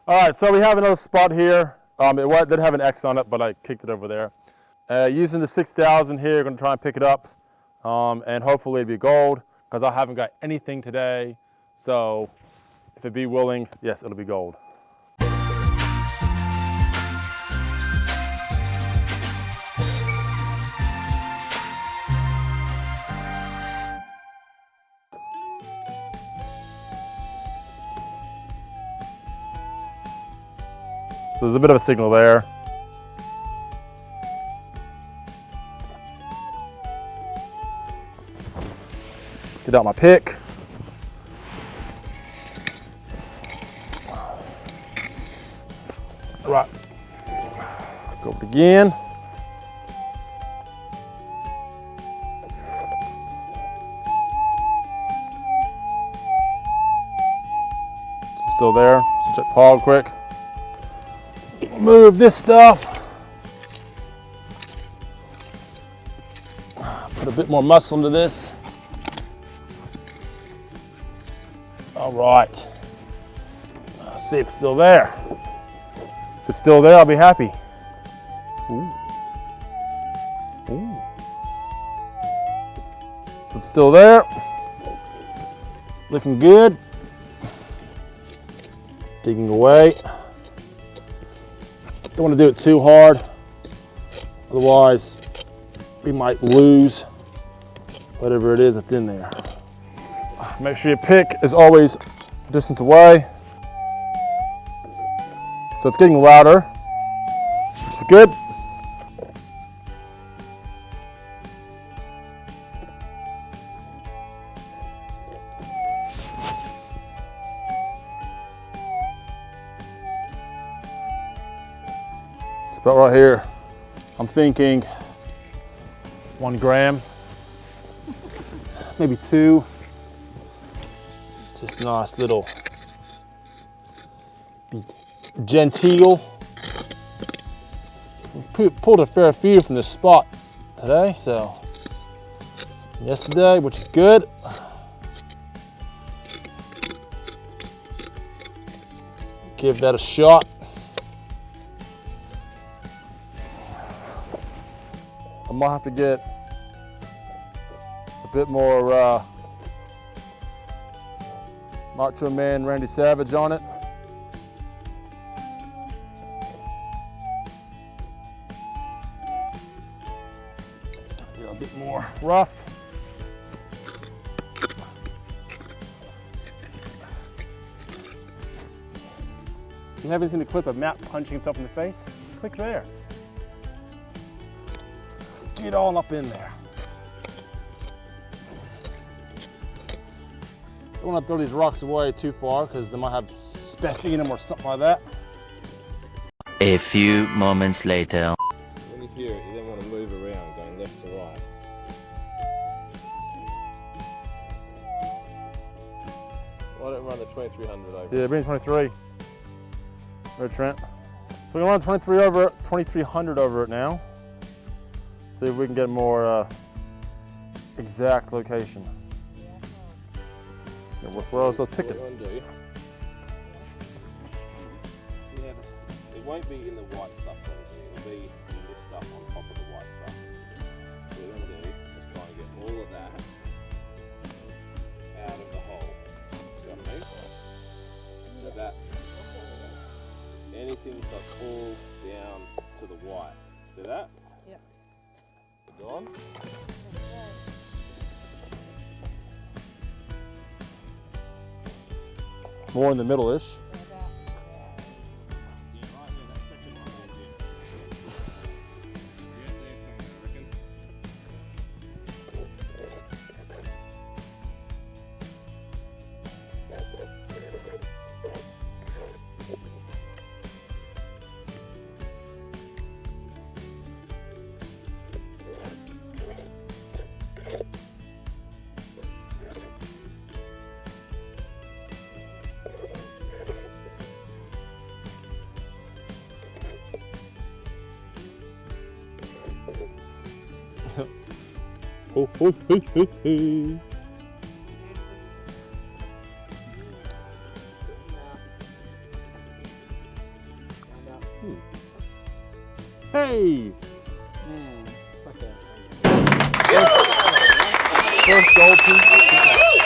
All right, so we have another spot here. It did have an X on it, but I kicked it over there. Using the 6000 here, gonna try and pick it up, and hopefully it'll be gold, because I haven't got anything today. So if it be willing, yes, it'll be gold. So there's a bit of a signal there. Get out my pick. Right, go over it again. Still there, just check Paul quick. Move this stuff. Put a bit more muscle into this. All right. Let's see if it's still there. If it's still there, I'll be happy. Ooh. Ooh. So it's still there. Looking good. Digging away. Don't want to do it too hard, otherwise we might lose whatever it is that's in there. Make sure your pick is always a distance away. So it's getting louder, which is good. About right here, I'm thinking 1 gram, maybe 2. Just nice little, be genteel. We pulled a fair few from this spot today, so yesterday, which is good. Give that a shot. I might have to get a bit more Macho Man Randy Savage on it. Get a bit more rough. If you haven't seen the clip of Matt punching himself in the face, click there. Get all up in there. Don't want to throw these rocks away too far because they might have asbestos in them or something like that. A few moments later. When you hear it, you then want to move around, going left to right. Why don't run the 2300 over? Yeah, bring 23. Right, Trent. So we're going to run 2300 over it now. See if we can get a more exact location. Yeah, we'll throw us a ticket. What you want to do, see how this, it won't be in the white stuff, it'll be in this stuff on top of the white stuff. So what you want to do is try and get all of that out of the hole. See what I mean? So that anything's got all down to the white. See that? Yep. Gone. More in the middle-ish. Oh, oh, hey, hey, hey. Hey! Okay. First gold piece.